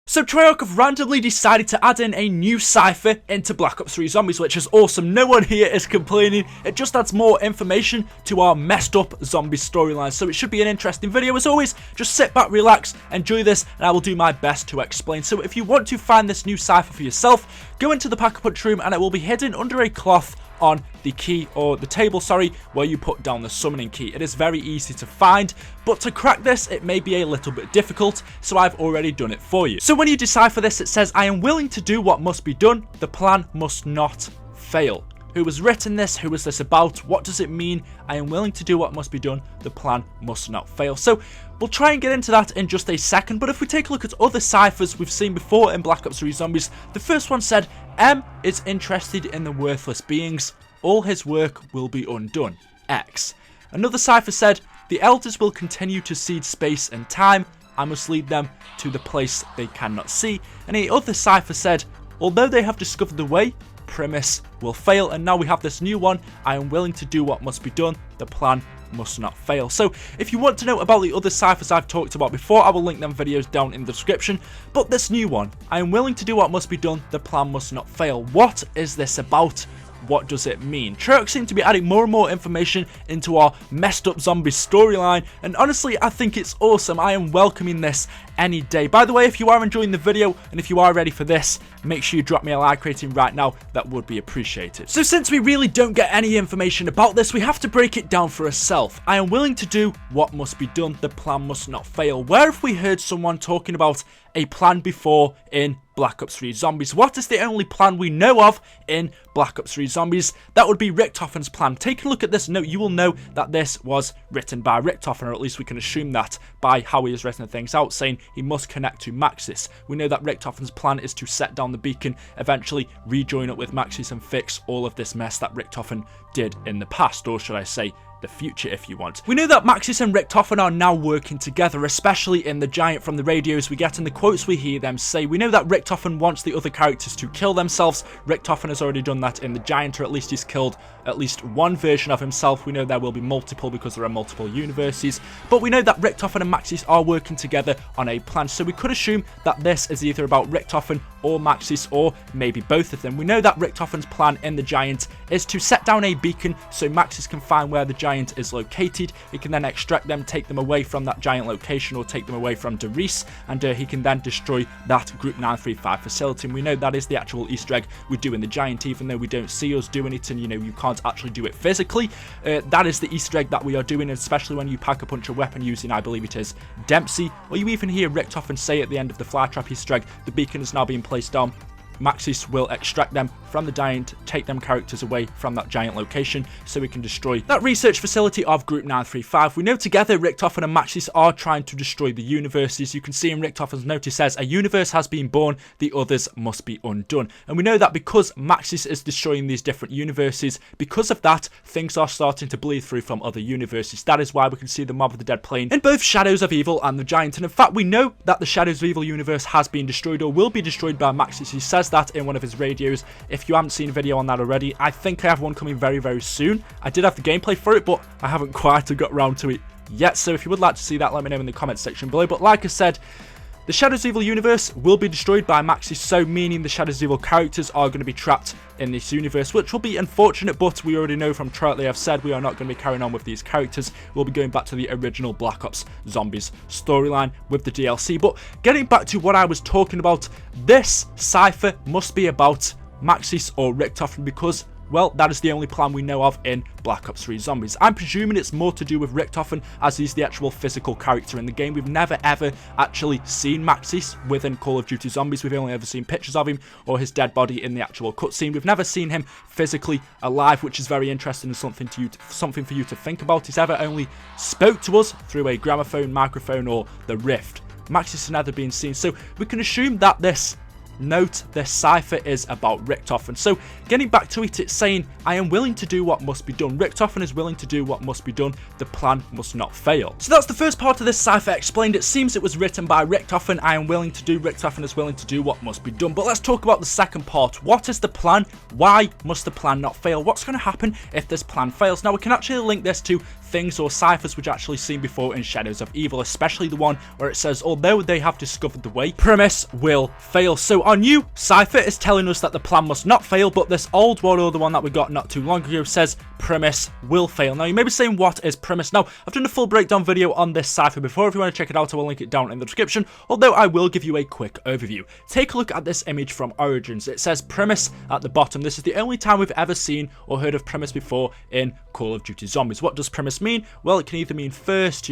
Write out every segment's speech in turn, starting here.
So Treyarch have randomly decided to add in a new cipher into Black Ops 3 Zombies, which is awesome. No one here is complaining. It just adds more information to our messed up zombie storyline. So it should be an interesting video. As always, just sit back, relax, enjoy this, and I will do my best to explain. So if you want to find this new cipher for yourself, go into the Pack-a-Punch room and it will be hidden under a cloth on the key, or the table, sorry, where you put down the summoning key. It is very easy to find, but to crack this, it may be a little bit difficult, so I've already done it for you. So when you decipher this, it says, I am willing to do what must be done, the plan must not fail. Who has written this? Who is this about? What does it mean? I am willing to do what must be done, the plan must not fail. So we'll try and get into that in just a second, but if we take a look at other ciphers we've seen before in Black Ops 3 Zombies, the first one said, M is interested in the worthless beings, all his work will be undone, X. Another cipher said, the elders will continue to seed space and time, I must lead them to the place they cannot see. And a other cipher said, although they have discovered the way, premise will fail. And now we have this new one, I am willing to do what must be done, the plan must not fail. So if you want to know about the other ciphers I've talked about before, I will link them videos down in the description. But this new one, I am willing to do what must be done, the plan must not fail. What is this about? What does it mean? Treyarch seem to be adding more and more information into our messed up zombie storyline, and honestly I think it's awesome. I am welcoming this any day. By the way, if you are enjoying the video and if you are ready for this, make sure you drop me a like rating right now. That would be appreciated. So since we really don't get any information about this, we have to break it down for ourselves. I am willing to do what must be done, the plan must not fail. Where have we heard someone talking about a plan before in Black Ops 3 Zombies? What is the only plan we know of in Black Ops 3 Zombies? That would be Richtofen's plan. Take a look at this note, you will know that this was written by Richtofen, or at least we can assume that by how he has written things out, saying he must connect to Maxis. We know that Richtofen's plan is to set down the beacon, eventually rejoin up with Maxis and fix all of this mess that Richtofen did in the past, or should I say the future if you want. We know that Maxis and Richtofen are now working together, especially in the Giant from the radios we get and the quotes we hear them say. We know that Richtofen wants the other characters to kill themselves. Richtofen has already done that in the Giant, or at least he's killed at least one version of himself. We know there will be multiple because there are multiple universes, but we know that Richtofen and Maxis are working together on a plan, so we could assume that this is either about Richtofen or Maxis, or maybe both of them. We know that Richtofen's plan in the Giant is to set down a beacon so Maxis can find where the Giant is located. He can then extract them, take them away from that Giant location, or take them away from Derice, and he can then destroy that Group 935 facility. And we know that is the actual Easter egg we do in the Giant, even though we don't see us doing it, and you can't actually do it physically. That is the Easter egg that we are doing, especially when you Pack-a-Punch a weapon using, I believe it is Dempsey, or you even hear Richtofen say at the end of the Flytrap Easter egg, the beacon is now being placed down. Maxis will extract them from the Giant, take them characters away from that Giant location so we can destroy that research facility of Group 935. We know together Richtofen and Maxis are trying to destroy the universes. You can see in Richtofen's note it says, a universe has been born, the others must be undone. And we know that because Maxis is destroying these different universes, because of that, things are starting to bleed through from other universes. That is why we can see the Mob of the Dead plane in both Shadows of Evil and the Giant. And in fact, we know that the Shadows of Evil universe has been destroyed, or will be destroyed by Maxis. He says that in one of his radios. If you haven't seen a video on that already, I think I have one coming very, very soon. I did have the gameplay for it, but I haven't quite got around to it yet. So if you would like to see that, let me know in the comment section below. But like I said, the Shadows of Evil universe will be destroyed by Maxis, so meaning the Shadows of Evil characters are going to be trapped in this universe, which will be unfortunate, but we already know from Treyarch, they have said we are not going to be carrying on with these characters. We'll be going back to the original Black Ops Zombies storyline with the DLC. But getting back to what I was talking about, this cipher must be about Maxis or Richtofen, because, well, that is the only plan we know of in Black Ops 3 Zombies. I'm presuming it's more to do with Richtofen, as he's the actual physical character in the game. We've never ever actually seen Maxis within Call of Duty Zombies. We've only ever seen pictures of him or his dead body in the actual cutscene. We've never seen him physically alive, which is very interesting and something for you to think about. He's ever only spoke to us through a gramophone, microphone, or the Rift. Maxis has never been seen, so we can assume that this cipher is about Richtofen. So getting back to it, it's saying, I am willing to do what must be done. Richtofen is willing to do what must be done. The plan must not fail. So that's the first part of this cipher explained. It seems it was written by Richtofen. I am willing to do. Richtofen is willing to do what must be done. But let's talk about the second part. What is the plan? Why must the plan not fail? What's going to happen if this plan fails? Now we can actually link this to things or ciphers which actually seen before in Shadows of Evil, especially the one where it says, although they have discovered the way, premise will fail. So our new cipher is telling us that the plan must not fail, but this old one, or the one that we got not too long ago, says premise will fail. Now you may be saying, what is premise? Now I've done a full breakdown video on this cipher before. If you want to check it out, I will link it down in the description, although I will give you a quick overview. Take a look at this image from Origins. It says premise at the bottom. This is the only time we've ever seen or heard of premise before in Call of Duty Zombies. What does premise mean? Well, it can either mean first,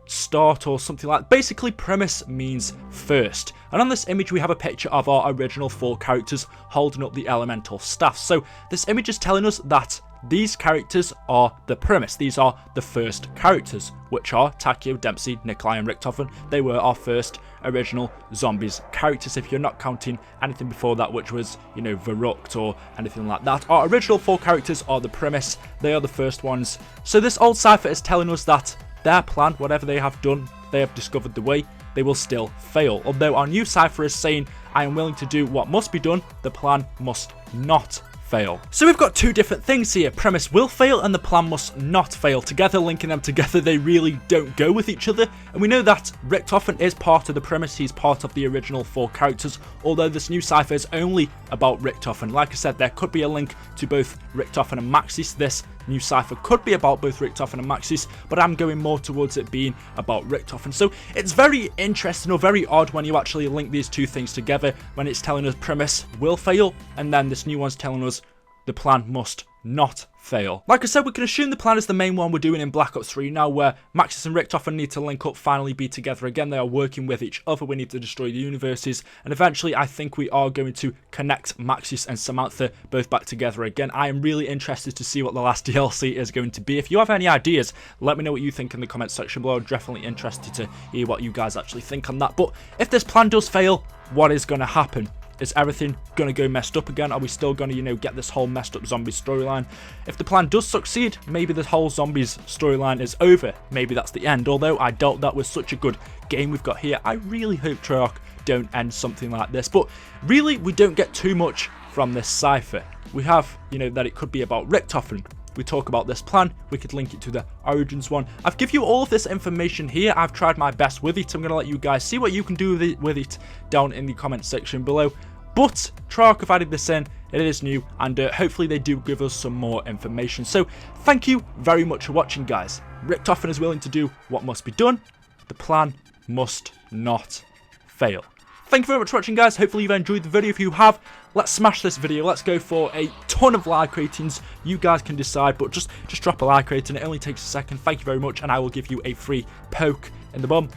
start, or something like that. Basically, premise means first. And on this image we have a picture of our original 4 characters holding up the elemental staff. So this image is telling us that these characters are the premise. These are the first characters, which are Takeo, Dempsey, Nikolai and Richtofen. They were our first original Zombies characters, if you're not counting anything before that, which was, Verrucht or anything like that. Our original 4 characters are the premise. They are the first ones. So this old cipher is telling us that their plan, whatever they have done, they have discovered the way, they will still fail. Although our new cipher is saying, I am willing to do what must be done, the plan must not fail. So we've got 2 different things here. Premise will fail and the plan must not fail. Together, linking them together, they really don't go with each other. And we know that Richtofen is part of the premise. He's part of the original 4 characters, although this new cipher is only about Richtofen. Like I said, there could be a link to both Richtofen and Maxis. This new cipher could be about both Richtofen and Maxis, but I'm going more towards it being about Richtofen. So it's very interesting or very odd when you actually link these 2 things together, when it's telling us premise will fail and then this new one's telling us the plan must not fail. Like I said, we can assume the plan is the main one we're doing in Black Ops 3 now, where Maxis and Richtofen need to link up, finally be together again. They are working with each other. We need to destroy the universes, and eventually I think we are going to connect Maxis and Samantha both back together again. I am really interested to see what the last DLC is going to be. If you have any ideas, let me know what you think in the comments section below. I'm definitely interested to hear what you guys actually think on that. But if this plan does fail, what is going to happen? Is everything going to go messed up again? Are we still going to, get this whole messed up zombies storyline? If the plan does succeed, maybe the whole zombies storyline is over. Maybe that's the end. Although I doubt that with such a good game we've got here. I really hope Treyarch don't end something like this. But really, we don't get too much from this cipher. We have, that it could be about Richtofen. We talk about this plan, we could link it to the Origins one. I've given you all of this information here. I've tried my best with it. I'm going to let you guys see what you can do with it down in the comment section below. But Treyarch have added this in, it is new, and hopefully they do give us some more information. So thank you very much for watching, guys. Richtofen is willing to do what must be done. The plan must not fail. Thank you very much for watching, guys. Hopefully you've enjoyed the video. If you have, let's smash this video. Let's go for a ton of like ratings. You guys can decide, but just drop a like rating. It only takes a second. Thank you very much, and I will give you a free poke in the bum.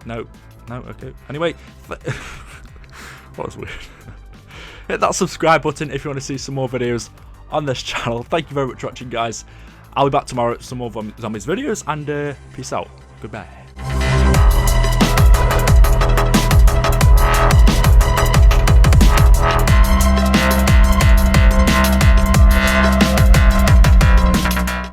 No, okay. Anyway, that was weird. Hit that subscribe button if you want to see some more videos on this channel. Thank you very much for watching, guys. I'll be back tomorrow with some more Zombies videos, and peace out. Goodbye.